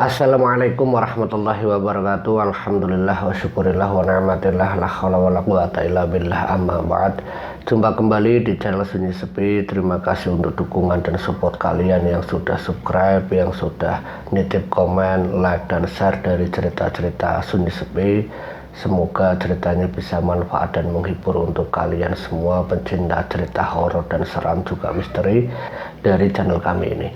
Assalamualaikum warahmatullahi wabarakatuh. Alhamdulillah wa syukurillah wa ni'matillah la haula wa la quwata illa billah, amma ba'd. Jumpa kembali di channel Sunyi Sepi. Terima kasih untuk dukungan dan support kalian yang sudah subscribe, yang sudah nitip komen, like dan share dari cerita-cerita Sunyi Sepi. Semoga ceritanya bisa manfaat dan menghibur untuk kalian semua pencinta cerita horor dan seram juga misteri dari channel kami ini.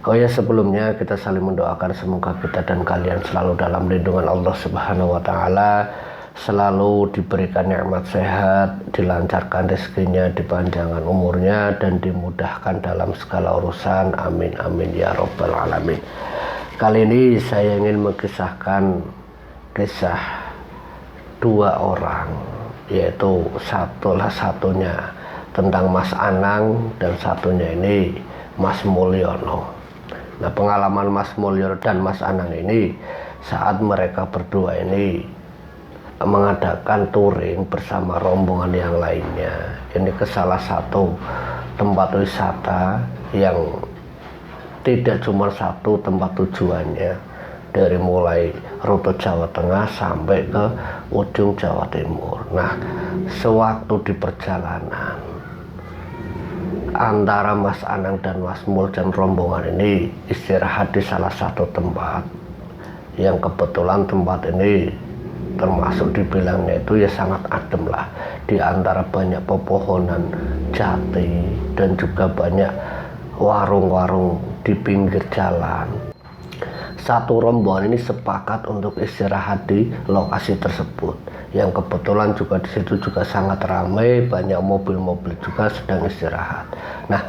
Oh ya, sebelumnya kita saling mendoakan semoga kita dan kalian selalu dalam lindungan Allah Subhanahu wa taala, selalu diberikan nikmat sehat, dilancarkan rezekinya, dipanjangkan umurnya dan dimudahkan dalam segala urusan. Amin amin ya rabbal alamin. Kali ini saya ingin mengisahkan kisah dua orang, yaitu satunya tentang Mas Anang dan satunya ini Mas Mulyono. Nah, pengalaman Mas Mulyono dan Mas Anang ini saat mereka berdua ini mengadakan touring bersama rombongan yang lainnya. Ini ke salah satu tempat wisata yang tidak cuma satu tempat tujuannya, dari mulai rute Jawa Tengah sampai ke ujung Jawa Timur. Nah, sewaktu di perjalanan antara Mas Anang dan Mas Mul dan rombongan ini istirahat di salah satu tempat yang kebetulan tempat ini termasuk dibilangnya itu ya sangat adem lah, di antara banyak pepohonan jati dan juga banyak warung-warung di pinggir jalan. Satu rombongan ini sepakat untuk istirahat di lokasi tersebut, yang kebetulan juga di situ juga sangat ramai, banyak mobil-mobil juga sedang istirahat. Nah,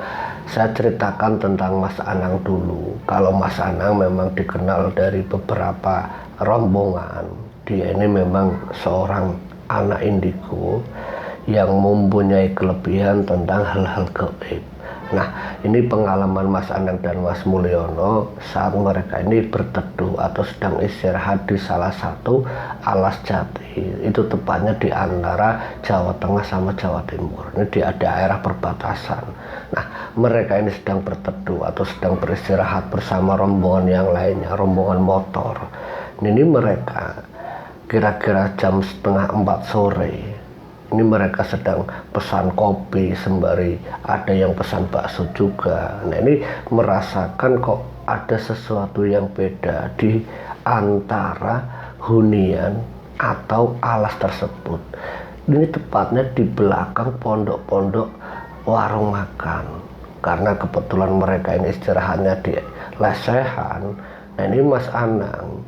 saya ceritakan tentang Mas Anang dulu. Kalau Mas Anang memang dikenal dari beberapa rombongan, dia ini memang seorang anak indigo yang mempunyai kelebihan tentang hal-hal gaib. Nah, ini pengalaman Mas Anang dan Mas Mulyono saat mereka ini berteduh atau sedang istirahat di salah satu alas jati. Itu tepatnya di antara Jawa Tengah sama Jawa Timur. Ini di daerah perbatasan. Nah, mereka ini sedang berteduh atau sedang beristirahat bersama rombongan yang lainnya, rombongan motor. Ini mereka kira-kira jam 3:30 sore. Ini mereka sedang pesan kopi sembari ada yang pesan bakso juga. Nah, ini merasakan kok ada sesuatu yang beda di antara hunian atau alas tersebut. Ini tepatnya di belakang pondok-pondok warung makan. Karena kebetulan mereka ini istirahatnya di lesehan. Nah, ini Mas Anang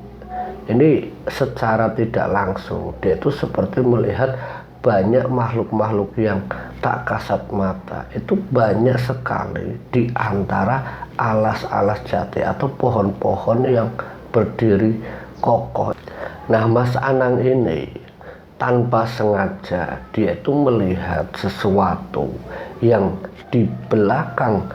ini secara tidak langsung dia itu seperti melihat banyak makhluk-makhluk yang tak kasat mata. Itu banyak sekali di antara alas-alas jati atau pohon-pohon yang berdiri kokoh. Nah, Mas Anang ini tanpa sengaja dia itu melihat sesuatu yang di belakang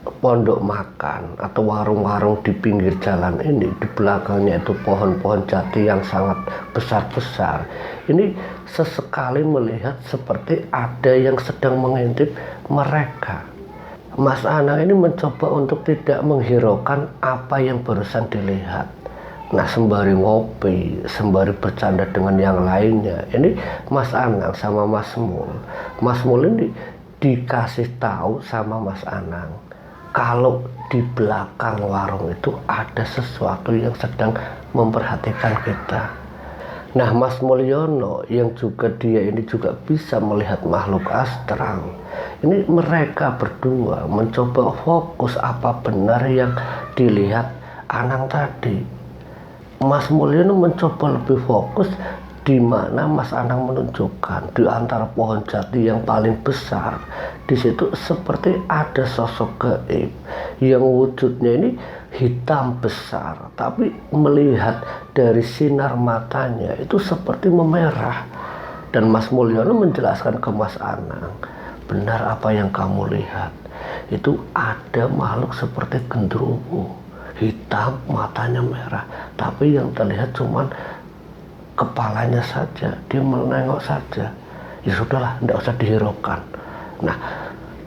pondok makan atau warung-warung di pinggir jalan ini. Di belakangnya itu pohon-pohon jati yang sangat besar-besar. Ini sesekali melihat seperti ada yang sedang mengintip mereka. Mas Anang ini mencoba untuk tidak menghiraukan apa yang barusan dilihat. Nah, sembari ngopi, sembari bercanda dengan yang lainnya, ini Mas Anang sama Mas Mul ini dikasih tahu sama Mas Anang kalau di belakang warung itu ada sesuatu yang sedang memperhatikan kita. Nah, Mas Mulyono yang juga dia ini juga bisa melihat makhluk astral. Ini mereka berdua mencoba fokus apa benar yang dilihat Anang tadi. Mas Mulyono mencoba lebih fokus di mana Mas Anang menunjukkan di antara pohon jati yang paling besar. Di situ seperti ada sosok gaib yang wujudnya ini hitam besar, tapi melihat dari sinar matanya itu seperti memerah. Dan Mas Mulyono menjelaskan ke Mas Anang, benar apa yang kamu lihat, itu ada makhluk seperti genderuwo, hitam, matanya merah, tapi yang terlihat cuman kepalanya saja, dia menengok saja. Ya sudahlah, tidak usah dihiraukan. Nah,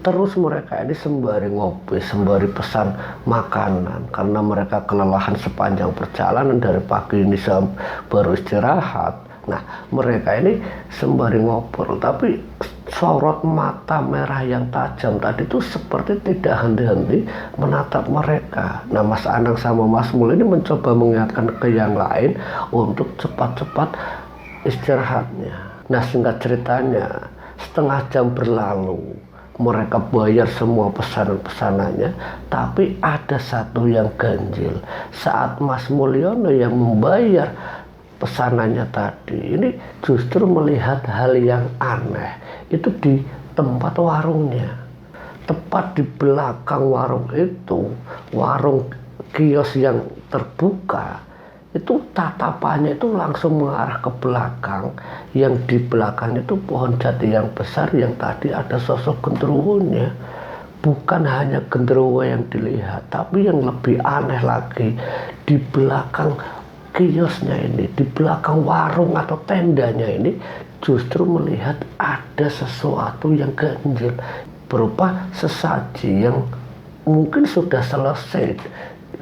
Terus mereka ini sembari ngopi, sembari pesan makanan, karena mereka kelelahan sepanjang perjalanan dari pagi ini baru istirahat. Nah, mereka ini sembari ngobrol, tapi sorot mata merah yang tajam tadi itu seperti tidak henti-henti menatap mereka. Nah, Mas Anang sama Mas Mul ini mencoba mengingatkan ke yang lain untuk cepat-cepat istirahatnya. Nah, singkat ceritanya, setengah jam berlalu. Mereka bayar semua pesanan-pesanannya, tapi ada satu yang ganjil. Saat Mas Mulyono yang membayar pesanannya tadi, ini justru melihat hal yang aneh. Itu di tempat warungnya. Tepat di belakang warung itu, warung kios yang terbuka, itu tatapannya itu langsung mengarah ke belakang. Yang di belakang itu pohon jati yang besar yang tadi ada sosok genderuwonya. Bukan hanya genderuwo yang dilihat, tapi yang lebih aneh lagi, di belakang kiosnya ini, di belakang warung atau tendanya ini, justru melihat ada sesuatu yang ganjil, berupa sesaji yang mungkin sudah selesai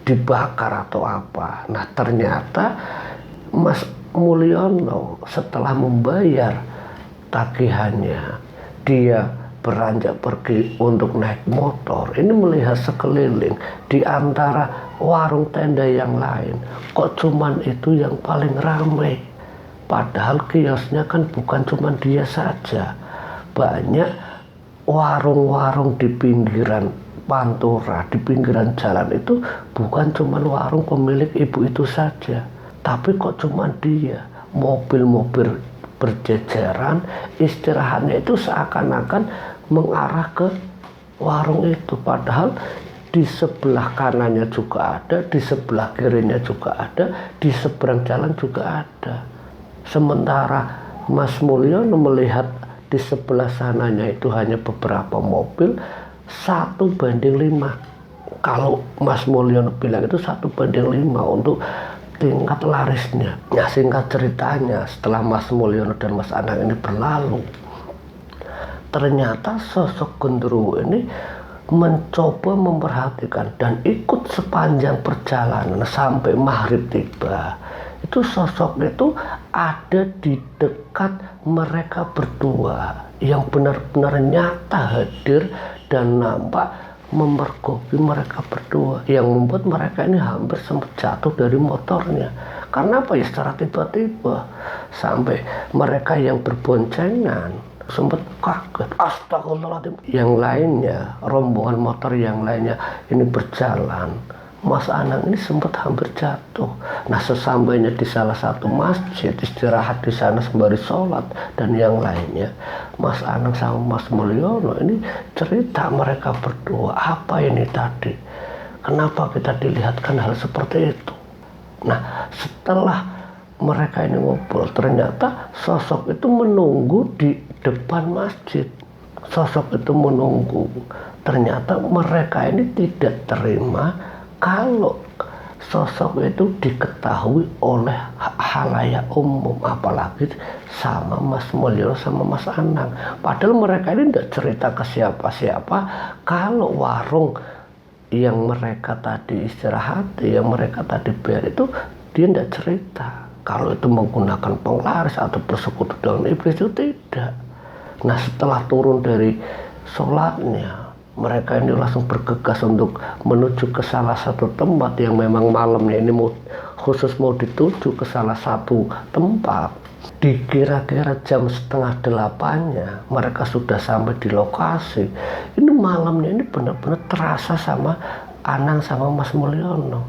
dibakar atau apa. Nah, ternyata Mas Mulyono setelah membayar tagihannya, dia beranjak pergi untuk naik motor. Ini melihat sekeliling di antara warung tenda yang lain, kok cuman itu yang paling ramai. Padahal kiosnya kan bukan cuman dia saja. Banyak warung-warung di pinggiran Pantura, di pinggiran jalan itu bukan cuma warung pemilik ibu itu saja, tapi kok cuma dia. Mobil-mobil berjejeran, istirahatnya itu seakan-akan mengarah ke warung itu, padahal di sebelah kanannya juga ada, di sebelah kirinya juga ada, di seberang jalan juga ada. Sementara Mas Mulyono melihat di sebelah sananya itu hanya beberapa mobil, 1:5. Kalau Mas Mulyono bilang itu 1:5 untuk tingkat larisnya. Nah, singkat ceritanya, setelah Mas Mulyono dan Mas Anang ini berlalu, ternyata sosok genderuwo ini mencoba memperhatikan dan ikut sepanjang perjalanan sampai maghrib tiba. Itu sosok itu ada di dekat mereka berdua, yang benar-benar nyata hadir dan nampak memergoki mereka berdua, yang membuat mereka ini hampir sempat jatuh dari motornya. Karena apa ya, secara tiba-tiba sampai mereka yang berboncengan sempat kaget. Astagfirullahaladzim. Yang lainnya, rombongan motor yang lainnya ini berjalan. Mas Anang ini sempat hampir jatuh. Nah, sesampainya di salah satu masjid, istirahat di sana sembari sholat dan yang lainnya, Mas Anang sama Mas Mulyono ini cerita mereka berdua, apa ini tadi? Kenapa kita dilihatkan hal seperti itu? Nah, setelah mereka ini ngobrol, ternyata sosok itu menunggu di depan masjid. Sosok itu menunggu. Ternyata mereka ini tidak terima kalau sosok itu diketahui oleh halayak umum, apalagi sama Mas Mulyono sama Mas Anang. Padahal mereka ini tidak cerita ke siapa-siapa kalau warung yang mereka tadi istirahati, yang mereka tadi bayar itu, dia tidak cerita kalau itu menggunakan penglaris atau bersekutu dengan iblis, itu tidak. Nah, setelah turun dari sholatnya, mereka ini langsung bergegas untuk menuju ke salah satu tempat yang memang malamnya ini khusus mau dituju ke salah satu tempat. Di kira-kira jam 7:30-nya mereka sudah sampai di lokasi. Ini malamnya ini benar-benar terasa sama Anang sama Mas Mulyono.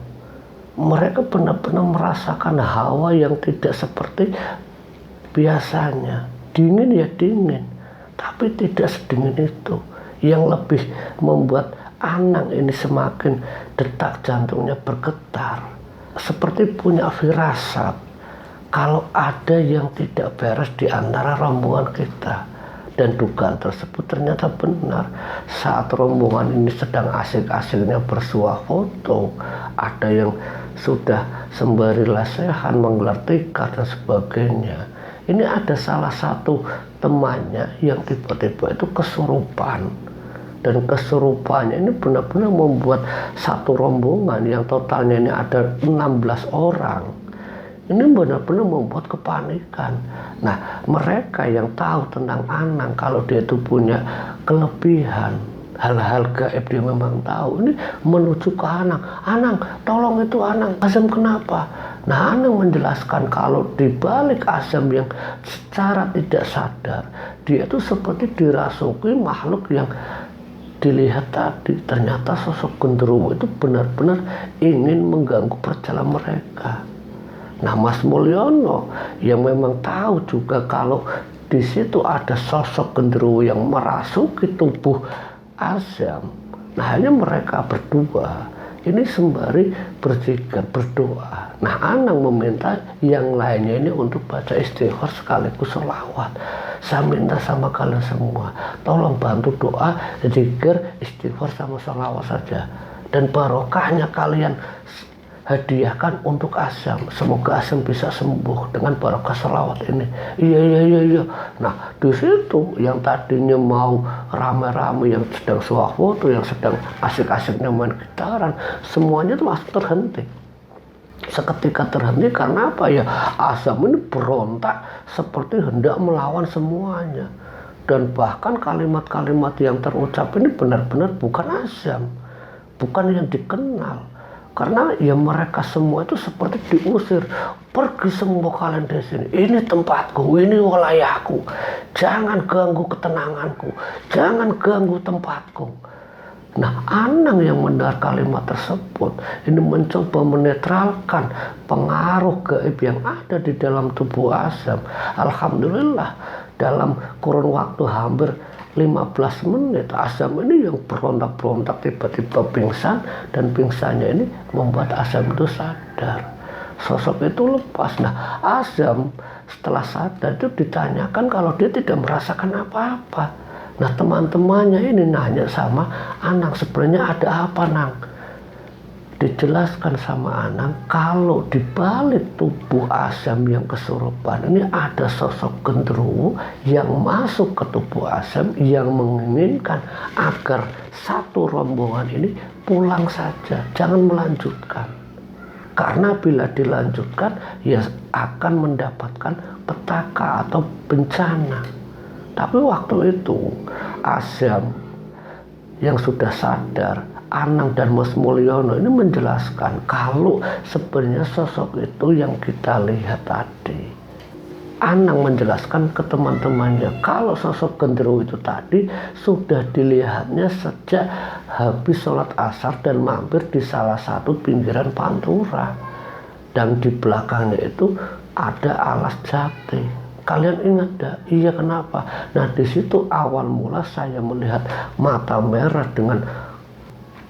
Mereka benar-benar merasakan hawa yang tidak seperti biasanya. Dingin ya dingin, tapi tidak sedingin itu. Yang lebih membuat Anang ini semakin detak jantungnya bergetar, seperti punya firasat kalau ada yang tidak beres di antara rombongan kita. Dan dugaan tersebut ternyata benar. Saat rombongan ini sedang asik-asiknya bersuah foto, ada yang sudah sembari lesehan menggelar tikar dan sebagainya, ini ada salah satu temannya yang tiba-tiba itu kesurupan. dan kesurupannya ini benar-benar membuat satu rombongan yang totalnya ini ada 16 orang ini benar-benar membuat kepanikan. Nah, mereka yang tahu tentang Anang, kalau dia itu punya kelebihan, hal-hal gaib dia memang tahu, ini menuju ke Anang. Anang, tolong itu Anang, Azam kenapa? Nah, Anang menjelaskan kalau di balik Azam yang secara tidak sadar, dia itu seperti dirasuki makhluk yang dilihat tadi. Ternyata sosok genderuwo itu benar-benar ingin mengganggu perjalanan mereka. Nah, Mas Mulyono yang memang tahu juga kalau di situ ada sosok genderuwo yang merasuki tubuh Azam. Nah, hanya mereka berdua ini sembari berzikir, berdoa. Nah, Anang meminta yang lainnya ini untuk baca istighfar sekaligus sholawat. Saya minta sama kalian semua, tolong bantu doa, zikir, istighfar sama sholawat saja. Dan barokahnya kalian hadiahkan untuk Azam. Semoga Azam bisa sembuh dengan barokah sholawat ini. Iya. Nah, di situ yang tadinya mau rame-rame, yang sedang suah foto, yang sedang asik-asiknya main gitaran, semuanya itu langsung terhenti. Seketika terhenti karena apa ya? Azam ini berontak seperti hendak melawan semuanya. Dan bahkan kalimat-kalimat yang terucap ini benar-benar bukan Azam, bukan yang dikenal. Karena ya mereka semua itu seperti diusir. Pergi semua kalian dari sini. Ini tempatku, ini wilayahku. Jangan ganggu ketenanganku. Jangan ganggu tempatku. Nah, Anang yang mendengar kalimat tersebut ini mencoba menetralkan pengaruh gaib yang ada di dalam tubuh Azam. Alhamdulillah, dalam kurun waktu hampir 15 menit Azam ini yang berontak-berontak tiba-tiba pingsan, dan pingsannya ini membuat Azam itu sadar. Sosok itu lepas. Nah, Azam setelah sadar itu ditanyakan kalau dia tidak merasakan apa-apa. Nah, teman-temannya ini nanya sama Anang, sebenarnya ada apa, Nang? Dijelaskan sama Anang kalau di balik tubuh Azam yang kesurupan ini ada sosok genderuwo yang masuk ke tubuh Azam yang menginginkan agar satu rombongan ini pulang saja, jangan melanjutkan. Karena bila dilanjutkan ya akan mendapatkan petaka atau bencana. Tapi waktu itu Azam yang sudah sadar, Anang dan Mas Mulyono ini menjelaskan kalau sebenarnya sosok itu yang kita lihat tadi. Anang menjelaskan ke teman-temannya kalau sosok genderuwo itu tadi sudah dilihatnya sejak habis sholat asar dan mampir di salah satu pinggiran Pantura. Dan di belakangnya itu ada alas jati. Kalian ingat gak? Iya, kenapa? Nah, di situ awal mula saya melihat mata merah dengan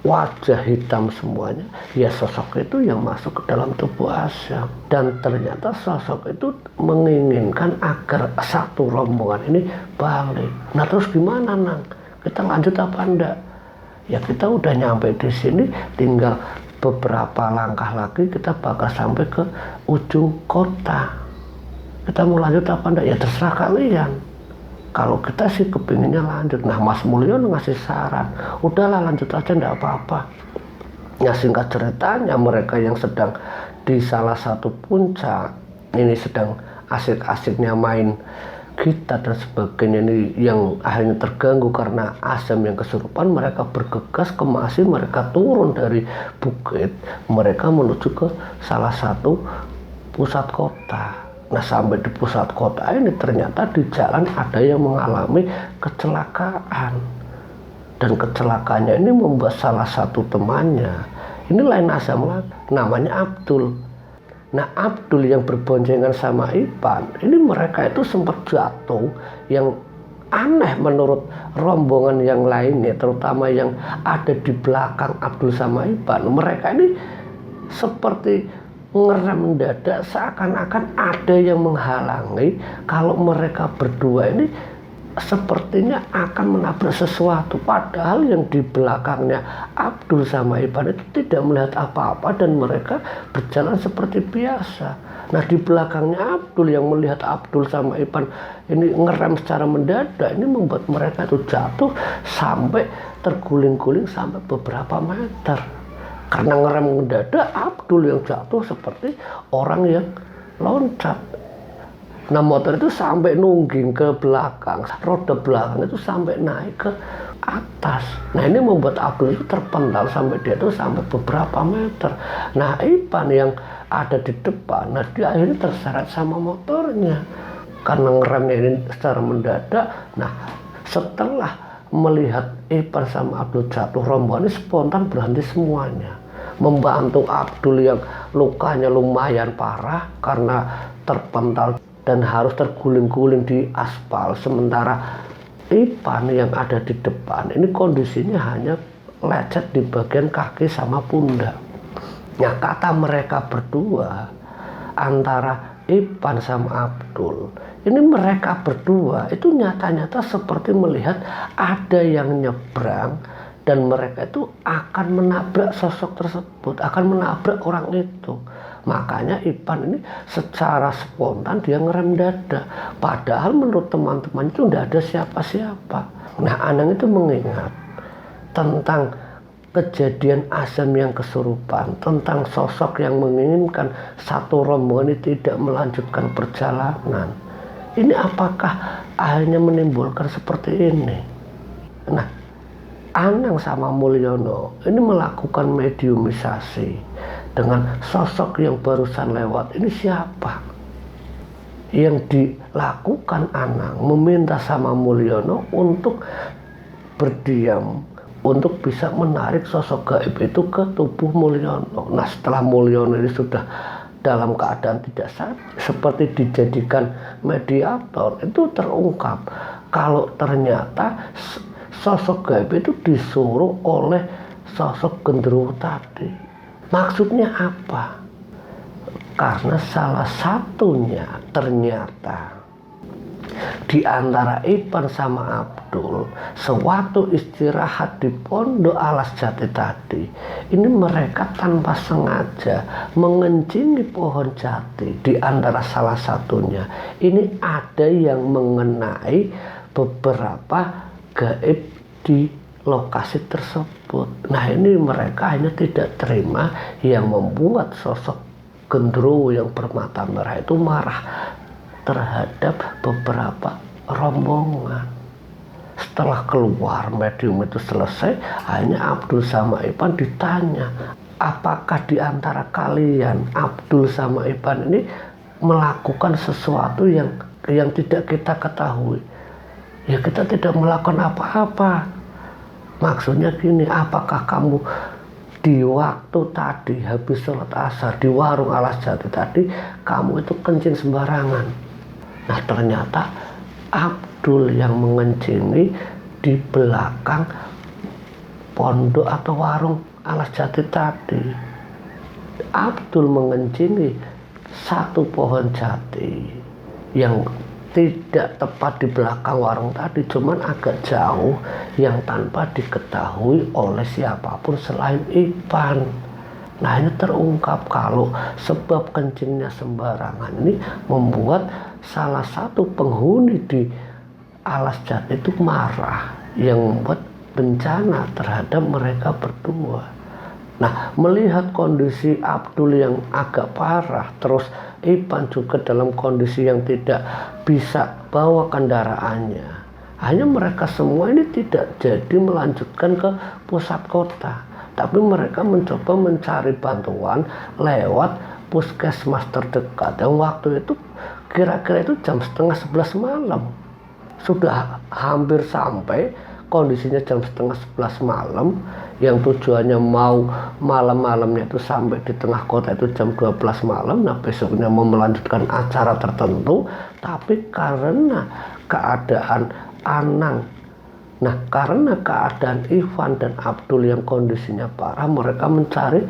wajah hitam semuanya. Ya, sosok itu yang masuk ke dalam tubuh Azam. Dan ternyata sosok itu menginginkan agar satu rombongan ini balik. Nah, terus gimana, Nang? Kita lanjut apa enggak? Ya, kita udah nyampe di sini, tinggal beberapa langkah lagi kita bakal sampai ke ujung kota. Kita mau lanjut apa enggak? Ya terserah kalian. Kalau kita sih kepinginnya lanjut. Nah, Mas Mulyono ngasih saran, udahlah lanjut aja, enggak apa-apa. Ya, singkat ceritanya mereka yang sedang di salah satu puncak ini sedang asik-asiknya main gitar dan sebagainya ini yang akhirnya terganggu karena Azam yang kesurupan. Mereka bergegas ke Masih, mereka turun dari bukit, mereka menuju ke salah satu pusat kota. Nah, sampai di pusat kota ini ternyata di jalan ada yang mengalami kecelakaan. Dan kecelakaannya ini membuat salah satu temannya, ini lain Azam lagi, namanya Abdul. Nah, Abdul yang berboncengan sama Ipan, ini mereka itu sempat jatuh yang aneh menurut rombongan yang lainnya, terutama yang ada di belakang Abdul sama Ipan. Mereka ini seperti ngerem mendadak, seakan-akan ada yang menghalangi kalau mereka berdua ini sepertinya akan menabrak sesuatu, padahal yang di belakangnya Abdul sama Ipan itu tidak melihat apa-apa dan mereka berjalan seperti biasa. Nah, di belakangnya Abdul yang melihat Abdul sama Ipan ini ngerem secara mendadak, ini membuat mereka itu jatuh sampai terguling-guling sampai beberapa meter. Karena ngerem mendadak, Abdul yang jatuh seperti orang yang loncat. Nah, motor itu sampai nungging ke belakang, roda belakang itu sampai naik ke atas. Nah, ini membuat Abdul itu terpental sampai dia itu sampai beberapa meter. Nah, Ipan yang ada di depan, nah dia akhirnya terseret sama motornya karena ngeremnya ini secara mendadak. Nah, setelah melihat Ipan sama Abdul jatuh, rombongan ini spontan berhenti semuanya, membantu Abdul yang lukanya lumayan parah karena terpental dan harus terguling-guling di aspal. Sementara Ipan yang ada di depan ini kondisinya hanya lecet di bagian kaki sama pundak. Nah, kata mereka berdua, antara Ipan sama Abdul, ini mereka berdua itu nyata-nyata seperti melihat ada yang nyebrang dan mereka itu akan menabrak sosok tersebut, akan menabrak orang itu. Makanya Ipan ini secara spontan dia ngerem dada. Padahal menurut teman-teman itu tidak ada siapa-siapa. Nah, Anang itu mengingat tentang kejadian Azam yang kesurupan, tentang sosok yang menginginkan satu rombongan ini tidak melanjutkan perjalanan. Ini apakah akhirnya menimbulkan seperti ini? Nah, Anang sama Mulyono ini melakukan mediumisasi dengan sosok yang barusan lewat. Ini siapa? Yang dilakukan Anang meminta sama Mulyono untuk berdiam, untuk bisa menarik sosok gaib itu ke tubuh Mulyono. Nah, setelah Mulyono ini sudah dalam keadaan tidak sadar, seperti dijadikan mediator, itu terungkap kalau ternyata sosok gaib itu disuruh oleh sosok genderuwo tadi. Maksudnya apa? Karena salah satunya ternyata di antara Ipan sama Abdul sewaktu istirahat di Pondok Alas Jati tadi, ini mereka tanpa sengaja mengencingi pohon jati. Di antara salah satunya ini ada yang mengenai beberapa gaib di lokasi tersebut. Nah, ini mereka hanya tidak terima, yang membuat sosok genderuwo yang bermata merah itu marah terhadap beberapa rombongan. Setelah keluar medium itu selesai, hanya Abdul sama Ipan ditanya, apakah di antara kalian Abdul sama Ipan ini melakukan sesuatu yang tidak kita ketahui? Ya, kita tidak melakukan apa-apa. Maksudnya gini, apakah kamu di waktu tadi habis sholat asar di warung Alas Jati tadi kamu itu kencing sembarangan? Nah, ternyata Abdul yang mengencingi di belakang pondok atau warung Alas Jati tadi. Abdul mengencingi satu pohon jati yang tidak tepat di belakang warung tadi, cuman agak jauh, yang tanpa diketahui oleh siapapun selain Ipan. Nah, ini terungkap kalau sebab kencingnya sembarangan ini membuat salah satu penghuni di Alas Jati itu marah, yang membuat bencana terhadap mereka berdua. Nah, melihat kondisi Abdul yang agak parah, terus Ipan juga dalam kondisi yang tidak bisa bawa kendaraannya, hanya mereka semua ini tidak jadi melanjutkan ke pusat kota, tapi mereka mencoba mencari bantuan lewat puskesmas terdekat. Dan waktu itu kira-kira itu jam 10:30 malam, sudah hampir sampai. Kondisinya jam 10:30 malam, yang tujuannya mau malam-malamnya itu sampai di tengah kota itu jam 12 malam. Nah, besoknya mau melanjutkan acara tertentu, tapi karena keadaan Anang, nah karena keadaan Ivan dan Abdul yang kondisinya parah, mereka mencari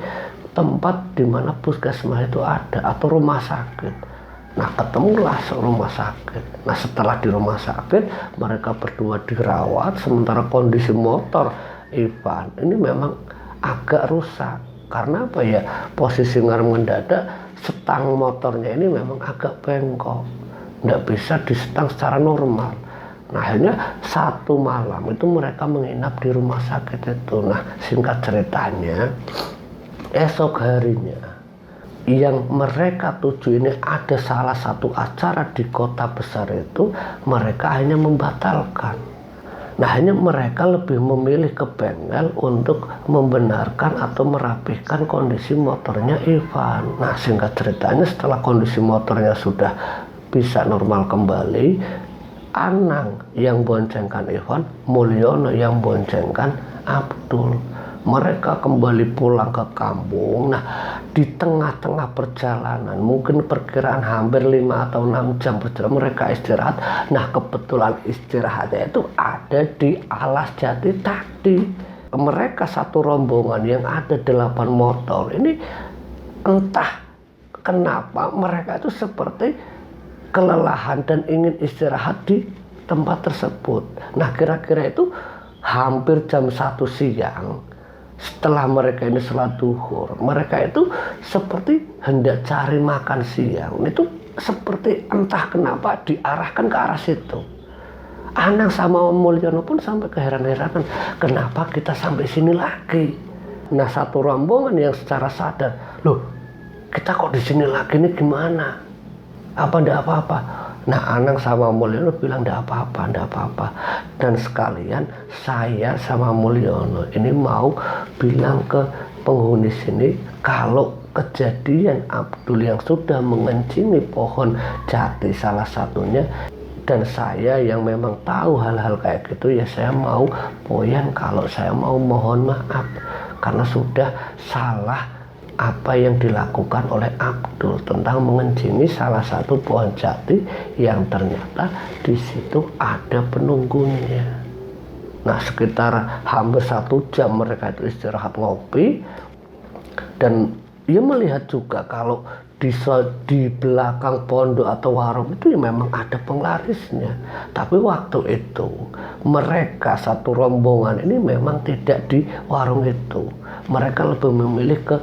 tempat di mana puskesmas itu ada atau rumah sakit. Nah ketemulah rumah sakit. Nah setelah di rumah sakit mereka berdua dirawat, sementara kondisi motor Ivan ini memang agak rusak. Karena apa ya, posisi ngarep mendadak, setang motornya ini memang agak bengkok, nggak bisa disetang secara normal. Nah akhirnya satu malam itu mereka menginap di rumah sakit itu. Nah singkat ceritanya, esok harinya yang mereka tuju ini ada salah satu acara di kota besar itu, mereka hanya membatalkan. Nah hanya mereka lebih memilih ke bengkel untuk membenarkan atau merapihkan kondisi motornya Ivan. Nah singkat ceritanya setelah kondisi motornya sudah bisa normal kembali, Anang yang boncengkan Ivan, Mulyono yang boncengkan Abdul. Mereka kembali pulang ke kampung. Nah di tengah-tengah perjalanan, mungkin perkiraan hampir 5 atau 6 jam perjalanan, mereka istirahat. Nah kebetulan istirahatnya itu ada di Alas Jati tadi. Mereka satu rombongan yang ada 8 motor ini, entah kenapa mereka itu seperti kelelahan dan ingin istirahat di tempat tersebut. Nah kira-kira itu hampir jam 1 siang. Setelah mereka ini sholat duhur, mereka itu seperti hendak cari makan siang. Itu seperti entah kenapa diarahkan ke arah situ. Anang sama Mulyono pun sampai keheran-heranan, kenapa kita sampai sini lagi. Nah satu rombongan yang secara sadar, loh kita kok di sini lagi, ini gimana? Apa ndak apa-apa? Nah Anang sama Mulyono bilang ndak apa-apa. Dan sekalian saya sama Mulyono ini mau bilang ke penghuni sini kalau kejadian Abdul yang sudah mengencingi pohon jati salah satunya, dan saya yang memang tahu hal-hal kayak gitu, ya saya mau poyan kalau saya mau mohon maaf karena sudah salah apa yang dilakukan oleh Abdul tentang mengencingi salah satu pohon jati yang ternyata di situ ada penunggunya. Nah sekitar hampir 1 jam mereka itu istirahat ngopi, dan ia melihat juga kalau di belakang pondok atau warung itu ya memang ada penglarisnya. Tapi waktu itu mereka satu rombongan ini memang tidak di warung itu, mereka lebih memilih ke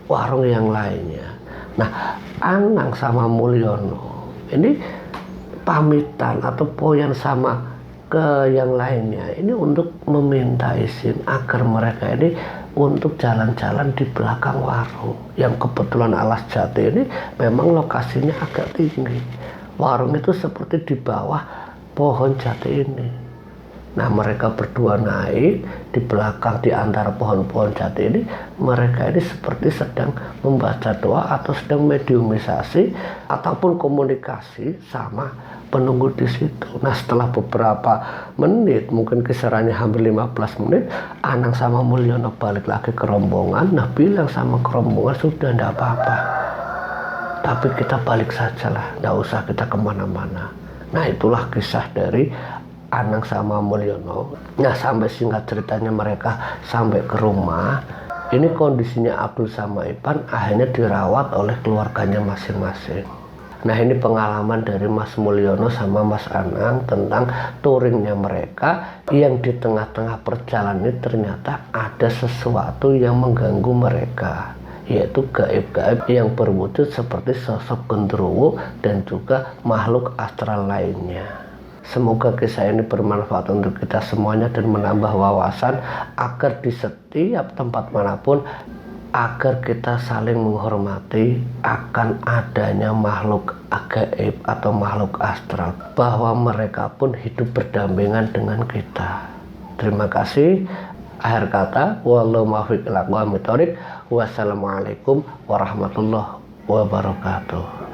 warung yang lainnya. Nah Anang sama Mulyono ini pamitan atau poyan sama ke yang lainnya ini untuk meminta izin agar mereka ini untuk jalan-jalan di belakang warung, yang kebetulan Alas Jati ini memang lokasinya agak tinggi. Warung itu seperti di bawah pohon jati ini. Nah mereka berdua naik di belakang di antara pohon-pohon jati ini. Mereka ini seperti sedang membaca doa atau sedang mediumisasi ataupun komunikasi sama penunggu di situ. Nah setelah beberapa menit, mungkin kisarannya hampir 15 menit, Anang sama Mulyono balik lagi ke rombongan. Nah bilang sama ke rombongan, sudah ndak apa-apa, tapi kita balik saja lah, ndak usah kita kemana-mana. Nah itulah kisah dari Anang sama Mulyono. Nah sampai singkat ceritanya mereka sampai ke rumah. Ini kondisinya Abdul sama Ivan akhirnya dirawat oleh keluarganya masing-masing. Nah ini pengalaman dari Mas Mulyono sama Mas Anang tentang touringnya mereka, yang di tengah-tengah perjalanan ini ternyata ada sesuatu yang mengganggu mereka, yaitu gaib-gaib yang berwujud seperti sosok genderuwo dan juga makhluk astral lainnya. Semoga kisah ini bermanfaat untuk kita semuanya dan menambah wawasan agar di setiap tempat manapun, agar kita saling menghormati akan adanya makhluk gaib atau makhluk astral, bahwa mereka pun hidup berdampingan dengan kita. Terima kasih. Akhir kata, wallahu muwaffiq ila aqwamit thoriq. Wassalamualaikum warahmatullahi wabarakatuh.